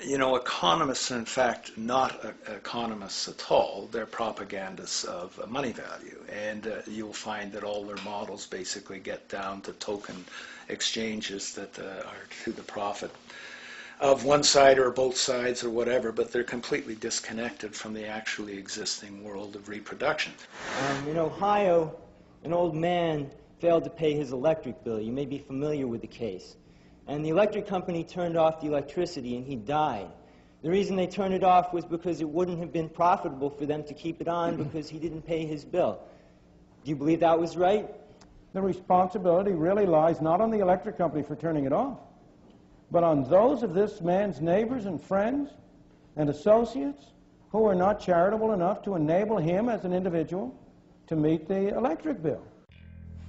You know, economists are in fact not economists at all. They're propagandists of money value. And you'll find that all their models basically get down to token exchanges that are to the profit of one side or both sides or whatever, but they're completely disconnected from the actually existing world of reproduction. In Ohio, an old man failed to pay his electric bill. You may be familiar with the case. And the electric company turned off the electricity and he died. The reason they turned it off was because it wouldn't have been profitable for them to keep it on because he didn't pay his bill. Do you believe that was right? The responsibility really lies not on the electric company for turning it off, but on those of this man's neighbors and friends and associates who are not charitable enough to enable him as an individual to meet the electric bill.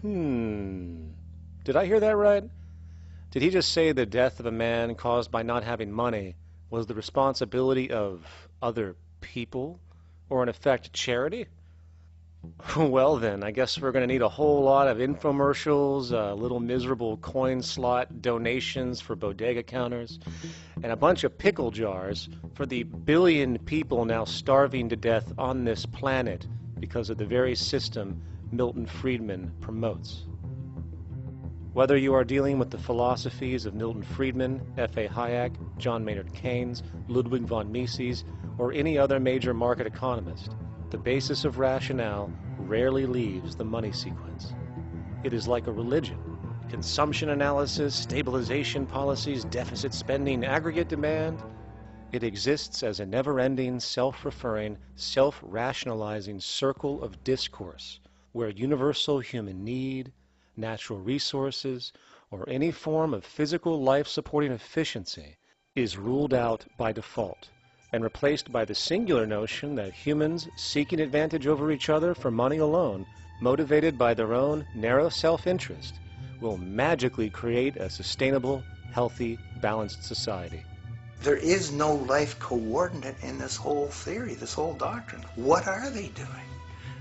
Did I hear that right? Did he just say the death of a man caused by not having money was the responsibility of other people, or in effect charity? Well then, I guess we're going to need a whole lot of infomercials, little miserable coin slot donations for bodega counters, and a bunch of pickle jars for the billion people now starving to death on this planet because of the very system Milton Friedman promotes. Whether you are dealing with the philosophies of Milton Friedman, F.A. Hayek, John Maynard Keynes, Ludwig von Mises, or any other major market economist, the basis of rationale rarely leaves the money sequence. It is like a religion. Consumption analysis, stabilization policies, deficit spending, aggregate demand. It exists as a never-ending, self-referring, self-rationalizing circle of discourse where universal human need, natural resources, or any form of physical life-supporting efficiency is ruled out by default and replaced by the singular notion that humans seeking advantage over each other for money alone, motivated by their own narrow self-interest, will magically create a sustainable, healthy, balanced society. There is no life coordinate in this whole theory, this whole doctrine. What are they doing?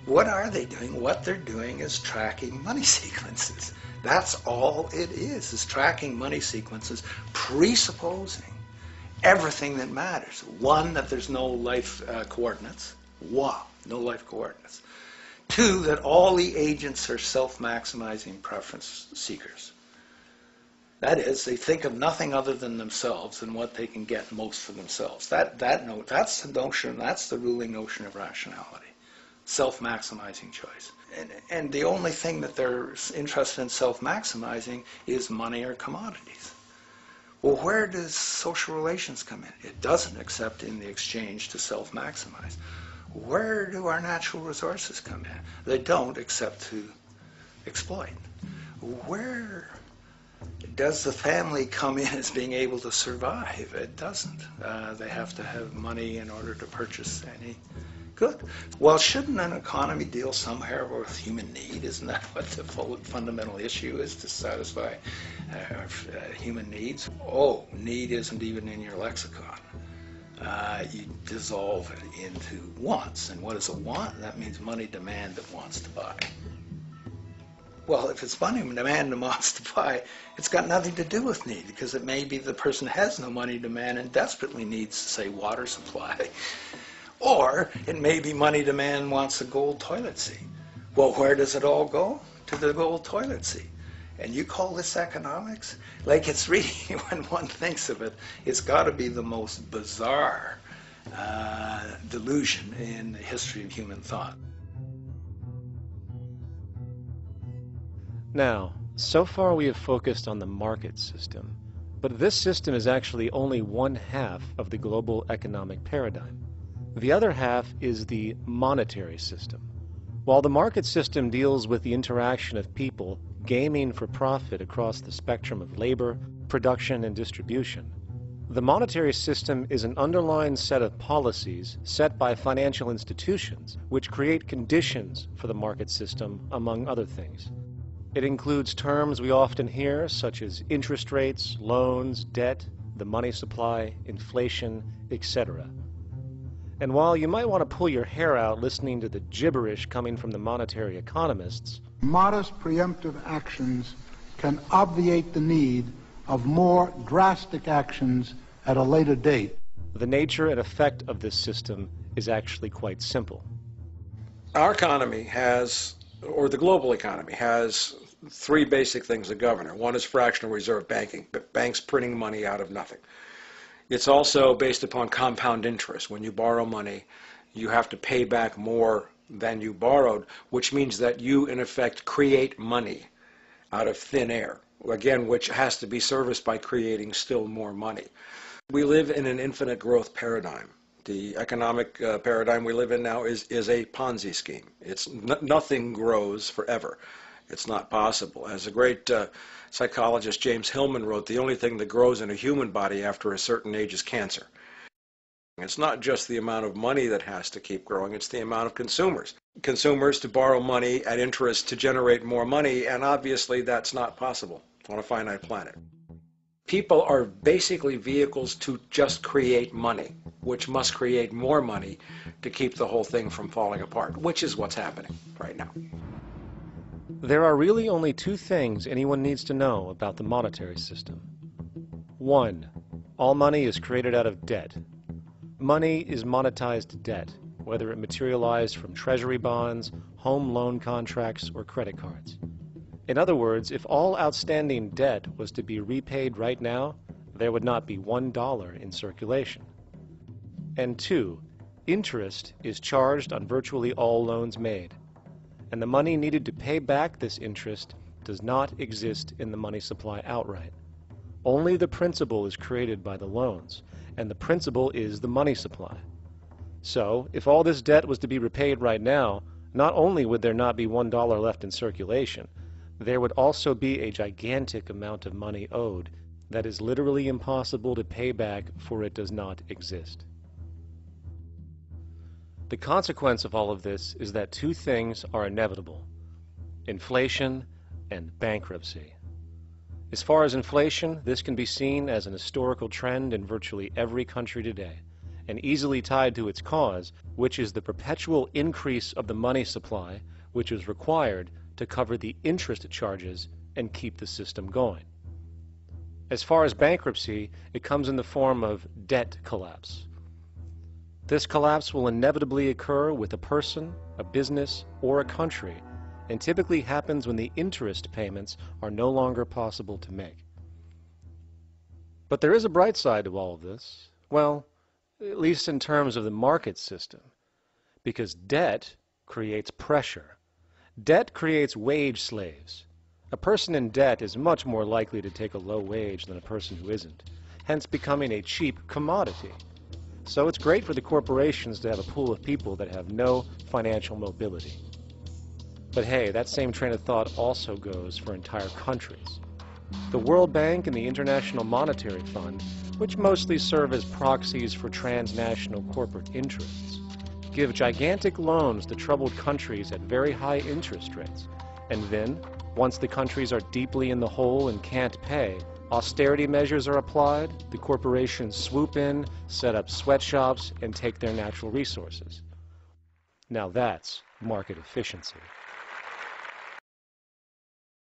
What are they doing? What they're doing is tracking money sequences. That's all it is tracking money sequences, presupposing everything that matters. One, that there's no life coordinates. Wow, no life coordinates. Two, that all the agents are self-maximizing preference seekers. That is, they think of nothing other than themselves and what they can get most for themselves. That's the notion, that's the ruling notion of rationality. Self-maximizing choice. And the only thing that they're interested in self-maximizing is money or commodities. Well, where does social relations come in? It doesn't, except in the exchange to self-maximize. Where do our natural resources come in? They don't, except to exploit. Where does the family come in as being able to survive? It doesn't. They have to have money in order to purchase any good. Well, shouldn't an economy deal somewhere with human need? Isn't that what the fundamental issue is, to satisfy human needs? Oh, need isn't even in your lexicon. You dissolve it into wants. And what is a want? That means money demand that wants to buy. Well, if it's money demand that wants to buy, it's got nothing to do with need, because it may be the person has no money demand and desperately needs, say, water supply. Or it may be money demand wants a gold toilet seat. Well, where does it all go? To the gold toilet seat. And you call this economics? Like, it's really, when one thinks of it, it's got to be the most bizarre delusion in the history of human thought. Now, so far we have focused on the market system, but this system is actually only one half of the global economic paradigm. The other half is the monetary system. While the market system deals with the interaction of people gaming for profit across the spectrum of labor, production, and distribution, the monetary system is an underlying set of policies set by financial institutions which create conditions for the market system, among other things. It includes terms we often hear, such as interest rates, loans, debt, the money supply, inflation, etc. And while you might want to pull your hair out listening to the gibberish coming from the monetary economists, modest preemptive actions can obviate the need of more drastic actions at a later date. The nature and effect of this system is actually quite simple. Our economy has, or the global economy has, three basic things that govern it. One is fractional reserve banking, banks printing money out of nothing. It's also based upon compound interest. When you borrow money, you have to pay back more than you borrowed, which means that you, in effect, create money out of thin air, again, which has to be serviced by creating still more money. We live in an infinite growth paradigm. The economic paradigm we live in now is a Ponzi scheme. Nothing grows forever. It's not possible. As a great psychologist James Hillman wrote, the only thing that grows in a human body after a certain age is cancer. It's not just the amount of money that has to keep growing, it's the amount of consumers. Consumers to borrow money at interest to generate more money, and obviously that's not possible on a finite planet. People are basically vehicles to just create money, which must create more money to keep the whole thing from falling apart, which is what's happening right now. There are really only two things anyone needs to know about the monetary system. One, all money is created out of debt. Money is monetized debt, whether it materialized from treasury bonds, home loan contracts, or credit cards. In other words, if all outstanding debt was to be repaid right now, there would not be $1 in circulation. And two, interest is charged on virtually all loans made, and the money needed to pay back this interest does not exist in the money supply outright. Only the principal is created by the loans, and the principal is the money supply. So, if all this debt was to be repaid right now, not only would there not be $1 left in circulation, there would also be a gigantic amount of money owed that is literally impossible to pay back, for it does not exist. The consequence of all of this is that two things are inevitable: inflation and bankruptcy. As far as inflation, this can be seen as an historical trend in virtually every country today, and easily tied to its cause, which is the perpetual increase of the money supply, which is required to cover the interest charges and keep the system going. As far as bankruptcy, it comes in the form of debt collapse. This collapse will inevitably occur with a person, a business, or a country, and typically happens when the interest payments are no longer possible to make. But there is a bright side to all of this. Well, at least in terms of the market system, because debt creates pressure. Debt creates wage slaves. A person in debt is much more likely to take a low wage than a person who isn't, hence becoming a cheap commodity. So it's great for the corporations to have a pool of people that have no financial mobility. But hey, that same train of thought also goes for entire countries. The World Bank and the International Monetary Fund, which mostly serve as proxies for transnational corporate interests, give gigantic loans to troubled countries at very high interest rates. And then, once the countries are deeply in the hole and can't pay, austerity measures are applied, the corporations swoop in, set up sweatshops, and take their natural resources. Now that's market efficiency.